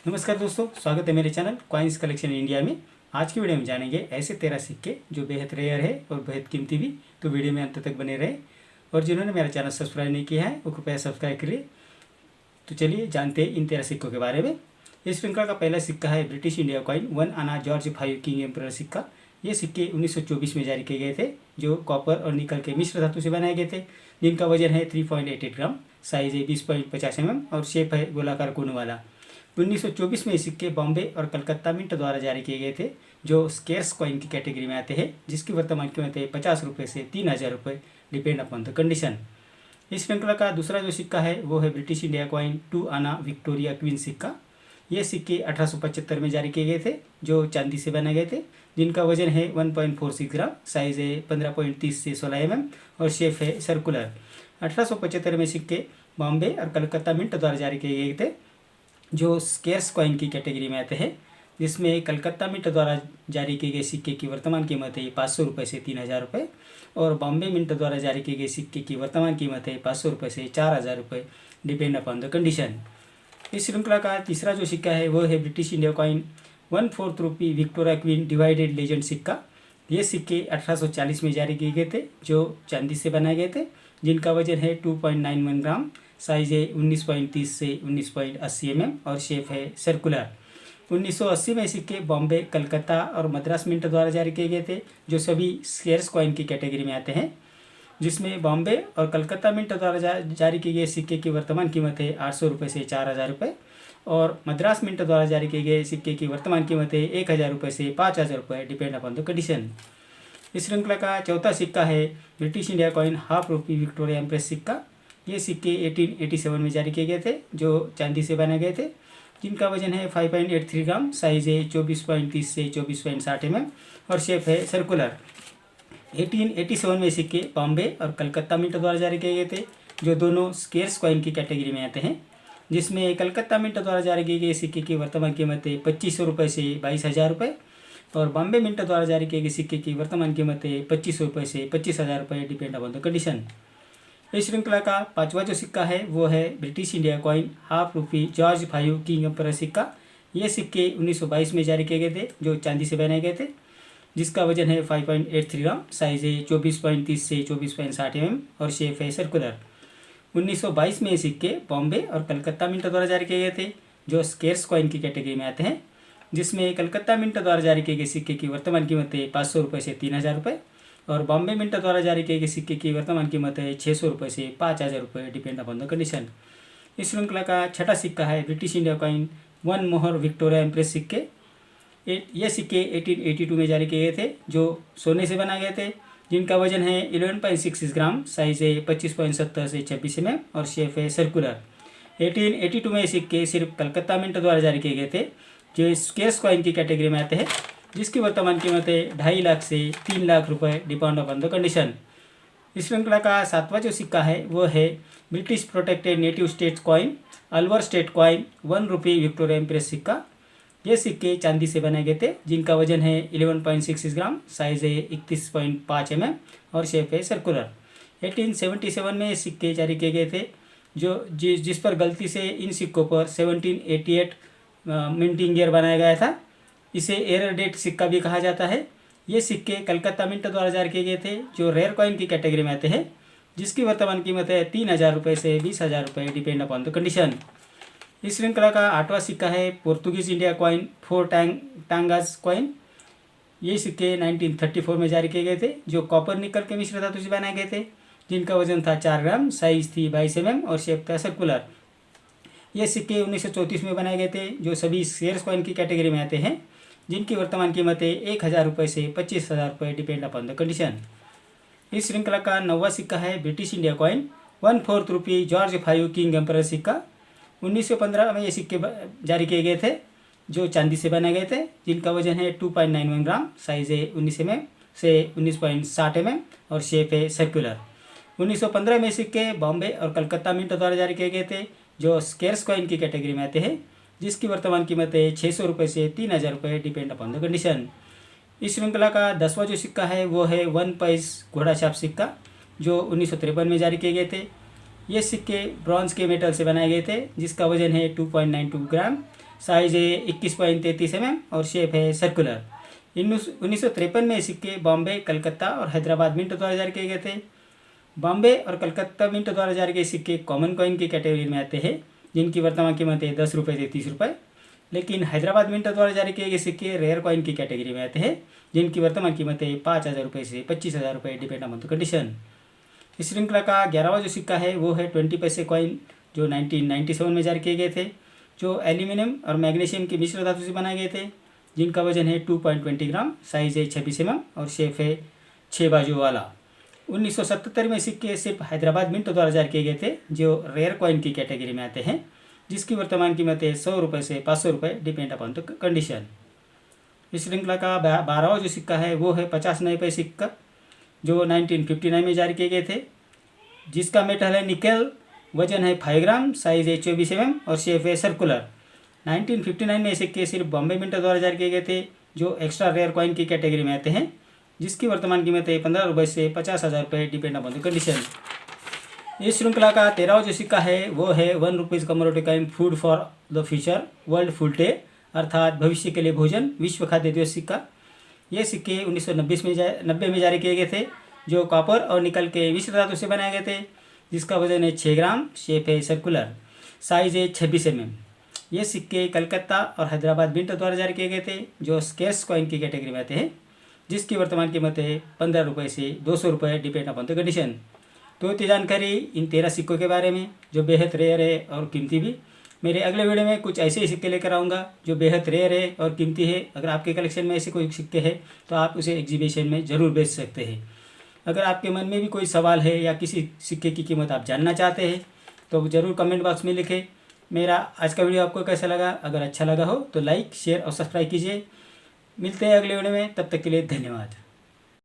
नमस्कार दोस्तों, स्वागत है मेरे चैनल कॉइन्स कलेक्शन इंडिया में। आज की वीडियो में जानेंगे ऐसे 13 सिक्के जो बेहद रेयर है और बेहद कीमती भी। तो वीडियो में अंत तक बने रहे और जिन्होंने मेरा चैनल सब्सक्राइब नहीं किया है वो कृपया सब्सक्राइब करिए। तो चलिए जानते हैं इन 13 सिक्कों के बारे में। इस श्रृंखला का पहला सिक्का है ब्रिटिश इंडिया कॉइन 1 आना जॉर्ज 5 किंग एम्परर सिक्का। ये सिक्के 1924 में जारी किए गए थे, जो कॉपर और निकल के मिश्र धातु से बनाए गए थे, जिनका वजन है 3.88 ग्राम, साइज है 20.50 mm और शेप है गोलाकार कोन वाला। 1924 में ये सिक्के बॉम्बे और कलकत्ता मिंट द्वारा जारी किए गए थे, जो स्केर्स कॉइन की कैटेगरी में आते हैं, जिसकी वर्तमान कीमत है 50 रुपये से 3000 रुपये, डिपेंड अपॉन द कंडीशन। इस श्रृंखला का दूसरा जो सिक्का है वो है ब्रिटिश इंडिया कॉइन 2 आना विक्टोरिया क्वीन सिक्का। ये सिक्के 1875 में जारी किए गए थे, जो चांदी से बनाए गए थे, जिनका वजन है 1.46 ग्राम, साइज है 15.30 से 16 mm और शेप है सर्कुलर। 1875 में सिक्के बॉम्बे और कलकत्ता मिंट द्वारा जारी किए गए थे, जो स्केर्स कॉइन की कैटेगरी में आते हैं, जिसमें कलकत्ता मिंट द्वारा जारी किए गए सिक्के की वर्तमान कीमत है 500 रुपये से 3000 रुपये और बॉम्बे मिंट द्वारा जारी किए गए सिक्के की वर्तमान कीमत है 500 रुपये से 4000 रुपये, डिपेंड अपॉन द कंडीशन। इस श्रृंखला का तीसरा जो सिक्का है वो है ब्रिटिश इंडिया कॉइन 1/4 रुपी विक्टोरिया क्वीन डिवाइडेड लेजेंड सिक्का। ये सिक्के 1840 में जारी किए गए थे, जो चांदी से बनाए गए थे, जिनका वजन है 2.91 ग्राम, साइज है 19.30 से 19.80 mm और शेप है सर्कुलर। 1980 में सिक्के बॉम्बे, कलकत्ता और मद्रास मिंट द्वारा जारी किए गए थे, जो सभी स्केर्स कॉइन की कैटेगरी में आते हैं, जिसमें बॉम्बे और कलकत्ता मिंट द्वारा जारी किए गए सिक्के की वर्तमान कीमत है 800 रुपये से 4000 रुपये और मद्रास मिंट द्वारा जारी किए गए सिक्के की वर्तमान कीमत है 1000 रुपये से 5000 रुपये, डिपेंड अपॉन द कंडीशन। इस श्रृंखला का चौथा सिक्का है ब्रिटिश इंडिया कॉइन ½ रुपी विक्टोरिया एम्प्रेस सिक्का। ये सिक्के 1887 में जारी किए गए थे, जो चांदी से बनाए गए थे, जिनका वजन है 5.83 ग्राम, साइज है 24.30 से 24.60 mm और शेप है सर्कुलर। 1887 में सिक्के बॉम्बे और कलकत्ता मिंट द्वारा जारी किए गए थे, जो दोनों स्केर्स कॉइन की कैटेगरी में आते हैं, जिसमें कलकत्ता मिंट द्वारा जारी किए गए सिक्के की वर्तमान कीमत है 2500 रुपये से 22000 रुपये और बॉम्बे मिंट द्वारा जारी किए गए सिक्के की वर्तमान कीमत है 2500 रुपये से 25000 रुपये, डिपेंड अपॉन द कंडीशन। इस श्रृंखला का पांचवा जो सिक्का है वो है ब्रिटिश इंडिया कॉइन ½ रुपी जॉर्ज 5 किंग एम्परर सिक्का। ये सिक्के 1922 में जारी किए गए थे, जो चांदी से बनाए गए थे, जिसका वजन है 5.83 ग्राम, साइज है 24.30 से 24.60 mm और शेप है सर्कुलर। 1922 में ये सिक्के बॉम्बे और कलकत्ता मिंट द्वारा जारी किए गए थे, जो स्केर्स कॉइन की कैटेगरी में आते हैं, जिसमें कलकत्ता मिंट द्वारा जारी किए गए सिक्के की वर्तमान कीमत है 500 रुपये से 3000 रुपये और बॉम्बे मिंट द्वारा जारी किए गए सिक्के की वर्तमान कीमत है 600 रुपये से 5000 रुपये, डिपेंड अपॉन द कंडीशन। इस श्रृंखला का छठा सिक्का है ब्रिटिश इंडिया कॉइन 1 मोहर विक्टोरिया एम्प्रेस सिक्के। ये सिक्के 1882 में जारी किए गए थे, जो सोने से बनाए गए थे, जिनका वजन है 11.66 ग्राम, साइज है 25.70 से 26 mm और शेप है सर्कुलर। 1882 में ये सिक्के सिर्फ कलकत्ता मिंट द्वारा जारी किए गए थे, जो स्केर्स कॉइन की कैटेगरी में आते हैं, जिसकी वर्तमान कीमत है 2.5 लाख से 3 लाख रुपये, डिपेंड अपॉन द कंडीशन। इस श्रृंखला का सातवां जो सिक्का है वो है British protected native state coin Alwar state coin 1 रुपी विक्टोरिया एम्प्रेस सिक्का। ये सिक्के चांदी से बनाए गए थे, जिनका वजन है 11.66 ग्राम, साइज है 31.5 mm और शेप है सर्कुलर। 1877 में ये सिक्के जारी किए गए थे, जिस पर गलती से इन सिक्कों पर 1788 मिंटिंग ईयर बनाया गया था। इसे एरर डेट सिक्का भी कहा जाता है। ये सिक्के कलकत्ता मिंट द्वारा जारी किए गए थे, जो रेयर कॉइन की कैटेगरी में आते हैं, जिसकी वर्तमान कीमत है 3000 रुपये से 20000 रुपये, डिपेंड अपॉन द कंडीशन। इस श्रृंखला का आठवां सिक्का है पोर्तुगीज इंडिया कॉइन 4 टांगाज कॉइन। ये सिक्के 1934 में जारी किए गए थे, जो कॉपर निकल के मिश्र धातु से बनाए गए थे, जिनका वजन था 4 ग्राम, साइज थी 22 mm और शेप था सर्कुलर। ये सिक्के 1934 में बनाए गए थे, जो सभी स्केर्स कॉइन की कैटेगरी में आते हैं, जिनकी वर्तमान कीमत है 1000 रुपये से 25000 रुपये, डिपेंड अपॉन द कंडीशन। इस श्रृंखला का नौवां सिक्का है ब्रिटिश इंडिया कॉइन 1/4 रुपी जॉर्ज 5 किंग एम्परर सिक्का। 1915 में ये सिक्के जारी किए गए थे, जो चांदी से बनाए गए थे, जिनका वजन है 2.91 ग्राम, साइज है 19 mm से 19.60 mm और शेप है सर्कुलर। 1915 में सिक्के बॉम्बे और कलकत्ता मिंट द्वारा जारी किए गए थे, जो स्केर्स कॉइन की कैटेगरी में आते हैं, जिसकी वर्तमान कीमत है 600 रुपये से 3000 रुपये, डिपेंड अपॉन द कंडीशन। इस श्रृंखला का 10वां जो सिक्का है वो है 1 पैस घोड़ा छाप सिक्का, जो 1953 में जारी किए गए थे। ये सिक्के ब्रॉन्ज के मेटल से बनाए गए थे, जिसका वजन है 2.92 ग्राम, साइज़ है 21.33 mm और शेप है सर्कुलर। 1953 में सिक्के बॉम्बे, कलकत्ता और हैदराबाद मिंट द्वारा जारी किए गए थे। बॉम्बे और कलकत्ता मिंट द्वारा जारी किए सिक्के कॉमन कॉइन की कैटेगरी में आते हैं, जिनकी वर्तमान कीमत है 10 रुपये से 30 रुपये। लेकिन हैदराबाद मिंट द्वारा जारी किए गए सिक्के रेयर कॉइन की कैटेगरी में आते हैं, जिनकी वर्तमान कीमत है 5,000 रुपये से 25,000 रुपये, डिपेंड ऑन द कंडीशन। इस श्रृंखला का 11वां जो सिक्का है वो है 20 पैसे कॉइन, जो 1997 में जारी किए गए थे, जो एल्यूमिनियम और मैग्नीशियम की मिश्र धातु से बनाए गए थे, जिनका वजन है 2.20 ग्राम, साइज़ है 26 mm और शेप है 6 बाजू वाला। 1977 में सिक्के सिर्फ हैदराबाद मिंट द्वारा जारी किए गए थे, जो रेयर कॉइन की कैटेगरी में आते हैं, जिसकी वर्तमान कीमत है 100 रुपये से 500 रुपये, डिपेंड अपॉन द कंडीशन। इस श्रृंखला का 12वां जो सिक्का है वो है 50 नए पैसे सिक्का, जो 1959 में जारी किए गए थे, जिसका मेटल है निकेल, वजन है 5 ग्राम, साइज़ है 24 mm और शेप है सर्कुलर। 1959 में सिक्के सिर्फ बॉम्बे मिंट द्वारा जारी किए गए थे, जो एक्स्ट्रा रेयर कॉइन की कैटेगरी में आते हैं, जिसकी वर्तमान कीमत है 15 रुपये से 50,000 रुपये, डिपेंड अपॉन द कंडीशन। इस श्रृंखला का 13वां जो सिक्का है वो है 1 rupees commodity coin food for the future world food day, अर्थात भविष्य के लिए भोजन विश्व खाद्य दिवस सिक्का। ये सिक्के 1990 में जारी किए गए थे, जो कॉपर और निकल के मिश्र धातु से बनाए गए थे, जिसका वजन है 6 ग्राम, शेप है सर्कुलर, साइज़ है 26 mm। ये सिक्के कलकत्ता और हैदराबाद मिंट द्वारा जारी किए गए थे, जो स्केर्स कॉइन की कैटेगरी में आते हैं, जिसकी वर्तमान कीमत है 15 रुपये से 200 रुपये, डिपेंड अपॉन द कंडीशन। तो इतनी जानकारी इन 13 सिक्कों के बारे में, जो बेहद रेयर है और कीमती भी। मेरे अगले वीडियो में कुछ ऐसे ही सिक्के लेकर आऊँगा जो बेहद रेयर है और कीमती है। अगर आपके कलेक्शन में ऐसे कोई सिक्के हैं तो आप उसे एग्जीबिशन में ज़रूर बेच सकते हैं। अगर आपके मन में भी कोई सवाल है या किसी सिक्के की कीमत आप जानना चाहते हैं तो ज़रूर कमेंट बॉक्स में लिखें। मेरा आज का वीडियो आपको कैसा लगा? अगर अच्छा लगा हो तो लाइक, शेयर और सब्सक्राइब कीजिए। मिलते हैं अगले वीडियो में, तब तक के लिए धन्यवाद।